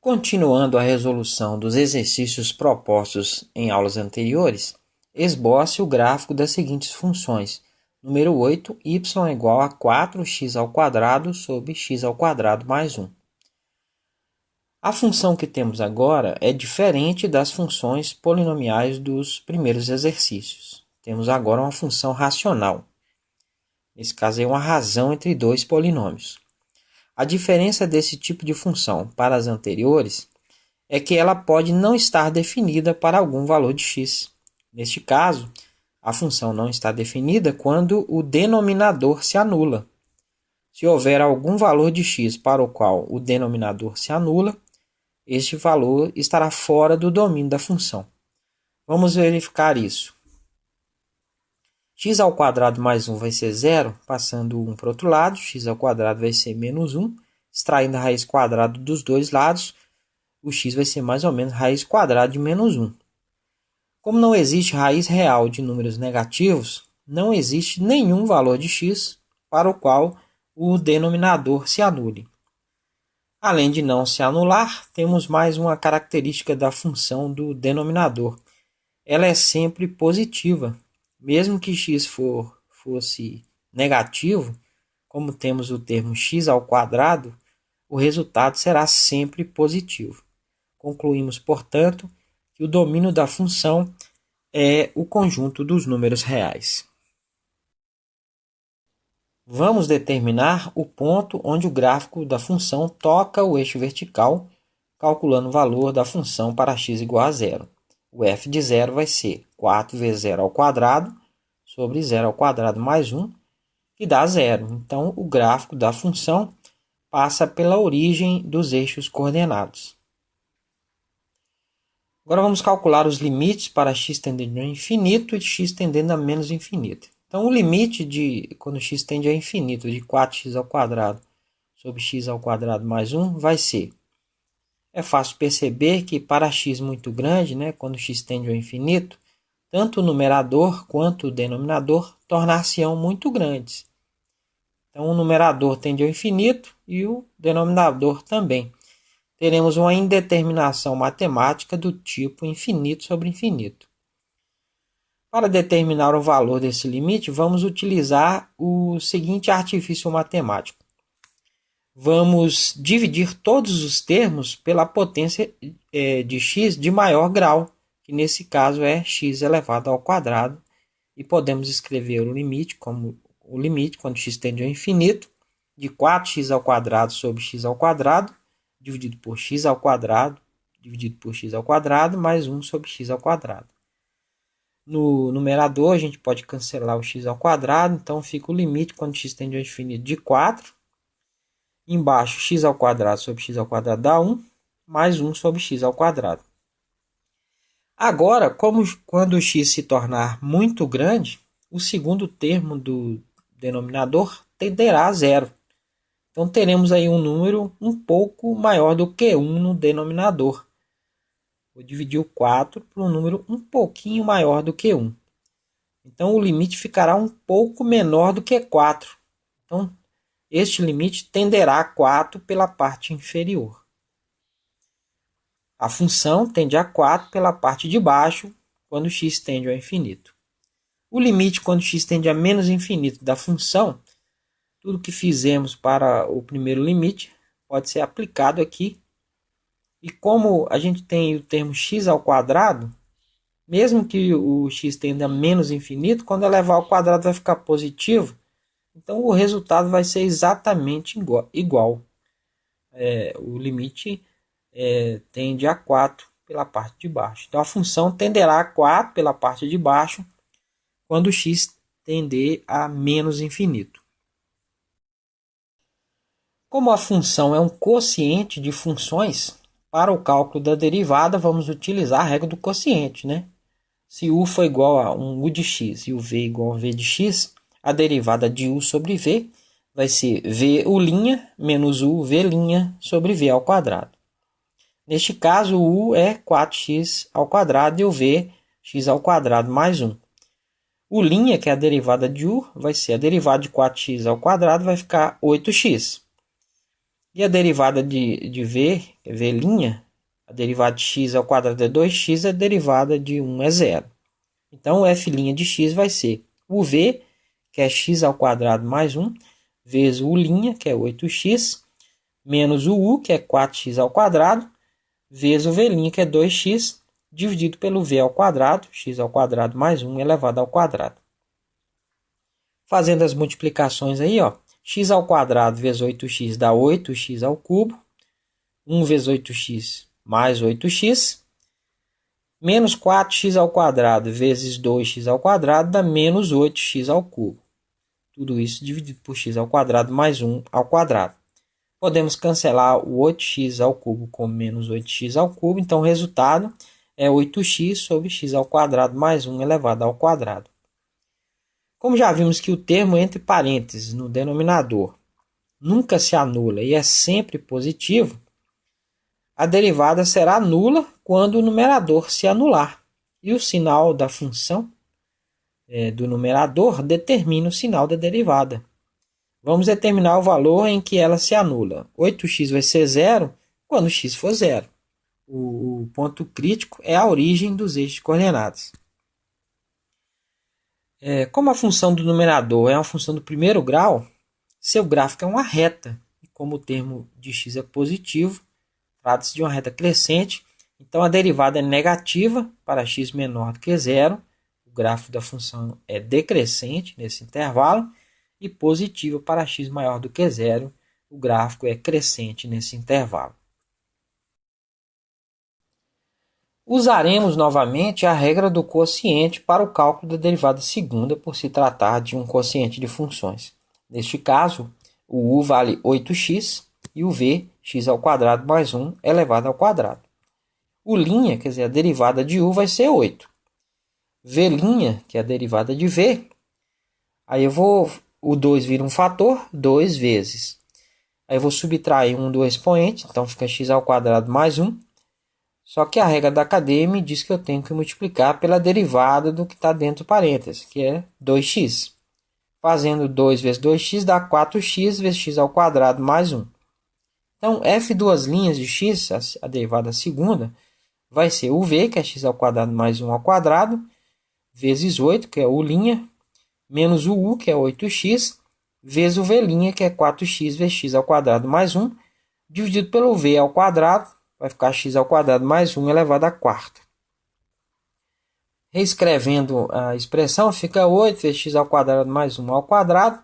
Continuando a resolução dos exercícios propostos em aulas anteriores, esboce o gráfico das seguintes funções. Número 8, y igual a 4x² sobre x² mais 1. A função que temos agora é diferente das funções polinomiais dos primeiros exercícios. Temos agora uma função racional. Nesse caso é uma razão entre dois polinômios. A diferença desse tipo de função para as anteriores é que ela pode não estar definida para algum valor de x. Neste caso, a função não está definida quando o denominador se anula. Se houver algum valor de x para o qual o denominador se anula, este valor estará fora do domínio da função. Vamos verificar isso. x² mais 1 vai ser 0, passando 1 para o outro lado. x² vai ser menos 1. Extraindo a raiz quadrada dos dois lados, o x vai ser mais ou menos raiz quadrada de menos 1. Como não existe raiz real de números negativos, não existe nenhum valor de x para o qual o denominador se anule. Além de não se anular, temos mais uma característica da função do denominador. Ela é sempre positiva. Mesmo que x fosse negativo, como temos o termo x², o resultado será sempre positivo. Concluímos, portanto, que o domínio da função é o conjunto dos números reais. Vamos determinar o ponto onde o gráfico da função toca o eixo vertical, calculando o valor da função para x igual a 0. O f de 0 vai ser 4 vezes 0² sobre 0² mais 1, que dá 0. Então, o gráfico da função passa pela origem dos eixos coordenados. Agora vamos calcular os limites para x tendendo a infinito e x tendendo a menos infinito. Então, o limite quando x tende a infinito de 4x² sobre x² mais 1 vai ser. É fácil perceber que para x muito grande, quando x tende ao infinito, tanto o numerador quanto o denominador tornar-se-ão muito grandes. Então, o numerador tende ao infinito e o denominador também. Teremos uma indeterminação matemática do tipo infinito sobre infinito. Para determinar o valor desse limite, vamos utilizar o seguinte artifício matemático. Vamos dividir todos os termos pela potência de x de maior grau, que nesse caso é x elevado ao quadrado, e podemos escrever o limite como o limite, quando x tende ao infinito, de 4x² sobre x², dividido por x², dividido por x², mais 1 sobre x². No numerador, a gente pode cancelar o x², então fica o limite, quando x tende ao infinito, de 4. Embaixo, x² sobre x² dá 1, mais 1 sobre x². Agora, quando o x se tornar muito grande, o segundo termo do denominador tenderá a 0. Então, teremos aí um número um pouco maior do que 1 no denominador. Vou dividir o 4 por um número um pouquinho maior do que 1. Então, o limite ficará um pouco menor do que 4. Então, este limite tenderá a 4 pela parte inferior. A função tende a 4 pela parte de baixo, quando x tende ao infinito. O limite, quando x tende a menos infinito da função, tudo que fizemos para o primeiro limite pode ser aplicado aqui. E como a gente tem o termo x², mesmo que o x tenda a menos infinito, quando elevar ao quadrado vai ficar positivo. Então, o resultado vai ser exatamente igual. O limite tende a 4 pela parte de baixo. Então, a função tenderá a 4 pela parte de baixo quando o x tender a menos infinito. Como a função é um quociente de funções, para o cálculo da derivada, vamos utilizar a regra do quociente. Se u for igual a 1u de x e o v igual a v de x, a derivada de u sobre v vai ser vu' menos u v' sobre v ao quadrado. Neste caso, o u é 4x² e o v x² mais 1. O linha, que é a derivada de u, vai ser a derivada de 4x², vai ficar 8x. E a derivada de v, que é v', a derivada de x ao quadrado é 2x, a derivada de 1 é 0. Então, o f' de x vai ser o v, que é x ao quadrado mais 1, vezes o u', que é 8x, menos o u, que é 4x ao quadrado, vezes o v', que é 2x, dividido pelo v ao quadrado, x ao quadrado mais 1 elevado ao quadrado. Fazendo as multiplicações aí, ó, x ao quadrado vezes 8x dá 8x ao cubo, 1 vezes 8x mais 8x, menos 4x ao quadrado vezes 2x ao quadrado dá menos 8x ao cubo. Tudo isso dividido por x ao quadrado mais 1 ao quadrado. Podemos cancelar o 8x ao cubo com menos 8x ao cubo, então o resultado é 8x sobre x ao quadrado mais 1 elevado ao quadrado. Como já vimos que o termo entre parênteses no denominador nunca se anula e é sempre positivo, a derivada será nula quando o numerador se anular. E o sinal da função do numerador determina o sinal da derivada. Vamos determinar o valor em que ela se anula. 8x vai ser 0 quando x for 0. O ponto crítico é a origem dos eixos de coordenadas. Como a função do numerador é uma função do primeiro grau, seu gráfico é uma reta. E como o termo de x é positivo, trata-se de uma reta crescente. Então, a derivada é negativa para x menor do que 0. O gráfico da função é decrescente nesse intervalo. E positiva para x maior do que 0. O gráfico é crescente nesse intervalo. Usaremos novamente a regra do quociente para o cálculo da derivada segunda, por se tratar de um quociente de funções. Neste caso, o u vale 8x e o v, x ao quadrado mais 1 elevado ao quadrado. O', quer dizer, a derivada de u vai ser 8. V', que é a derivada de v, aí o 2 vira um fator, 2 vezes. Aí eu vou subtrair 1 do expoente, então fica x ao quadrado mais 1. Só que a regra da cadeia me diz que eu tenho que multiplicar pela derivada do que está dentro do parênteses, que é 2x. Fazendo 2 vezes 2x dá 4x vezes x ao quadrado mais 1. Então, f duas linhas de x, a derivada segunda, vai ser o v, que é x ao quadrado mais 1 ao quadrado, vezes 8, que é o', menos o u, que é 8x, vezes o v', que é 4x vezes x ao quadrado mais 1, dividido pelo v ao quadrado, vai ficar x ao quadrado mais 1 elevado à quarta. Reescrevendo a expressão, fica 8 vezes x ao quadrado mais 1 ao quadrado.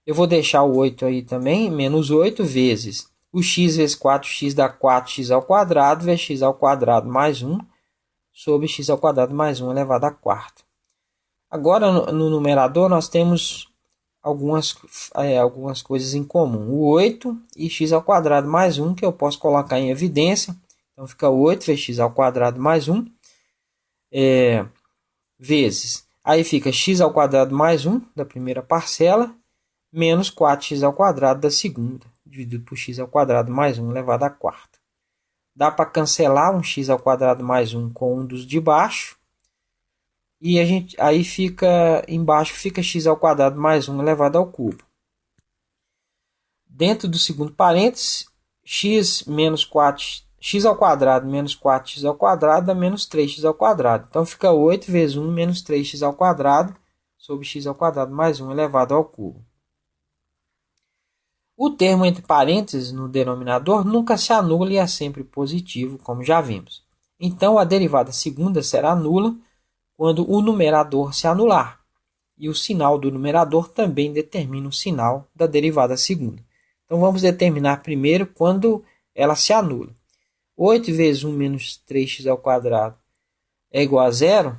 Eu vou deixar o 8 aí também, menos 8 vezes o x vezes 4x dá 4x ao quadrado, vezes x ao quadrado mais 1, sobre x ao quadrado mais 1 elevado à quarta. Agora, no numerador, nós temos algumas coisas em comum. O 8 e x ao quadrado mais 1, que eu posso colocar em evidência. Então, fica 8 vezes x ao quadrado mais 1, vezes. Aí fica x ao quadrado mais 1, da primeira parcela, menos 4x ao quadrado da segunda, dividido por x ao quadrado mais 1 elevado à quarta. Dá para cancelar um x ao quadrado mais 1 com um dos de baixo. E aí fica embaixo fica x ao quadrado mais 1 elevado ao cubo. Dentro do segundo parênteses, x ao quadrado menos 4x ao quadrado dá menos 3x ao quadrado. Então fica 8 vezes 1 menos 3x ao quadrado sobre x ao quadrado mais 1 elevado ao cubo. O termo entre parênteses no denominador nunca se anula e é sempre positivo, como já vimos. Então a derivada segunda será nula quando o numerador se anular. E o sinal do numerador também determina o sinal da derivada segunda. Então vamos determinar primeiro quando ela se anula. 8 vezes 1 menos 3x ao quadrado é igual a 0.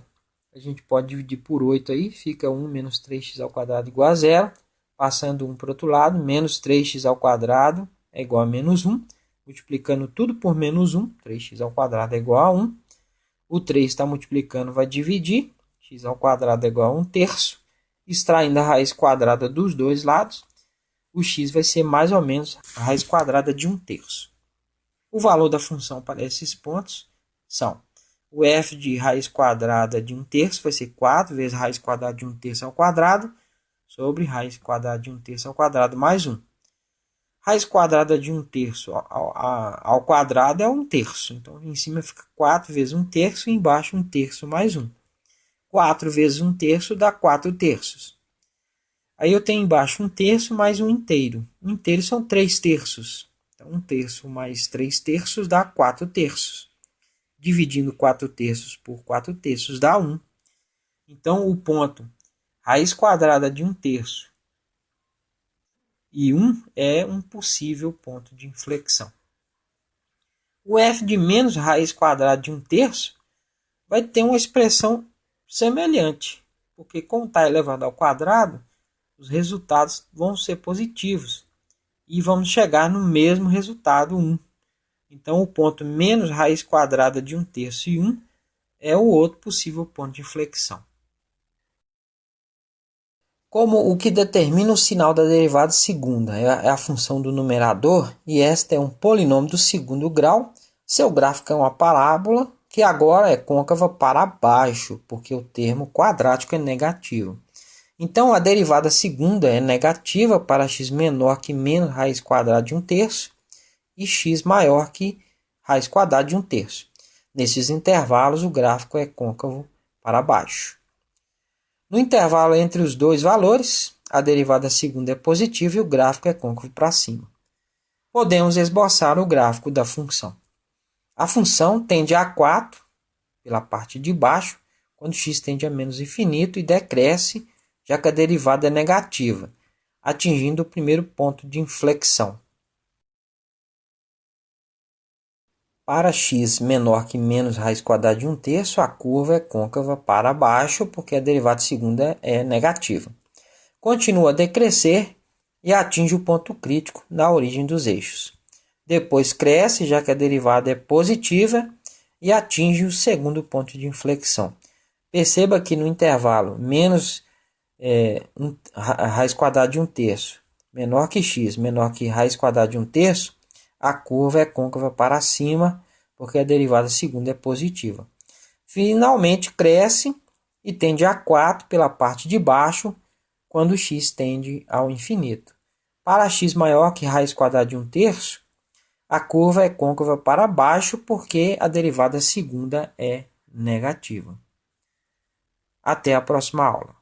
A gente pode dividir por 8 aí, fica 1 menos 3x ao quadrado igual a 0. Passando 1 para o outro lado, menos 3x ao quadrado é igual a menos 1. Multiplicando tudo por menos 1, 3x ao quadrado é igual a 1. O 3 está multiplicando, vai dividir. X ao quadrado é igual a 1/3. Extraindo a raiz quadrada dos dois lados, o x vai ser mais ou menos a raiz quadrada de 1/3. O valor da função para esses pontos são o f de raiz quadrada de 1/3 vai ser 4 vezes raiz quadrada de 1/3 ao quadrado, sobre raiz quadrada de 1/3 ao quadrado mais 1. Raiz quadrada de 1/3 ao quadrado é 1/3. Então, em cima fica 4 vezes 1/3 e embaixo 1/3 mais 1. 4 vezes 1/3 dá 4/3. Aí eu tenho embaixo 1/3 mais 1 inteiro. 1 inteiro são 3/3. Então, 1/3 mais 3/3 dá 4/3. Dividindo 4/3 por 4/3 dá 1. Então, o ponto raiz quadrada de 1/3 e 1 é um possível ponto de inflexão. O f de menos raiz quadrada de 1/3 vai ter uma expressão semelhante, porque como está elevado ao quadrado, os resultados vão ser positivos e vamos chegar no mesmo resultado 1. Então, o ponto menos raiz quadrada de 1/3 e 1 é o outro possível ponto de inflexão. Como o que determina o sinal da derivada segunda é a função do numerador, e esta é um polinômio do segundo grau, seu gráfico é uma parábola que agora é côncava para baixo, porque o termo quadrático é negativo. Então, a derivada segunda é negativa para x menor que menos raiz quadrada de 1/3 e x maior que raiz quadrada de 1/3. Nesses intervalos, o gráfico é côncavo para baixo. No intervalo entre os dois valores, a derivada segunda é positiva e o gráfico é côncavo para cima. Podemos esboçar o gráfico da função. A função tende a 4 pela parte de baixo, quando x tende a menos infinito, e decresce, já que a derivada é negativa, atingindo o primeiro ponto de inflexão. Para x menor que menos raiz quadrada de 1/3, a curva é côncava para baixo, porque a derivada segunda é negativa. Continua a decrescer e atinge o ponto crítico na origem dos eixos. Depois cresce, já que a derivada é positiva, e atinge o segundo ponto de inflexão. Perceba que no intervalo menos raiz quadrada de 1/3 menor que x, menor que raiz quadrada de 1/3, a curva é côncava para cima, porque a derivada segunda é positiva. Finalmente cresce e tende a 4 pela parte de baixo, quando x tende ao infinito. Para x maior que raiz quadrada de 1/3, a curva é côncava para baixo, porque a derivada segunda é negativa. Até a próxima aula.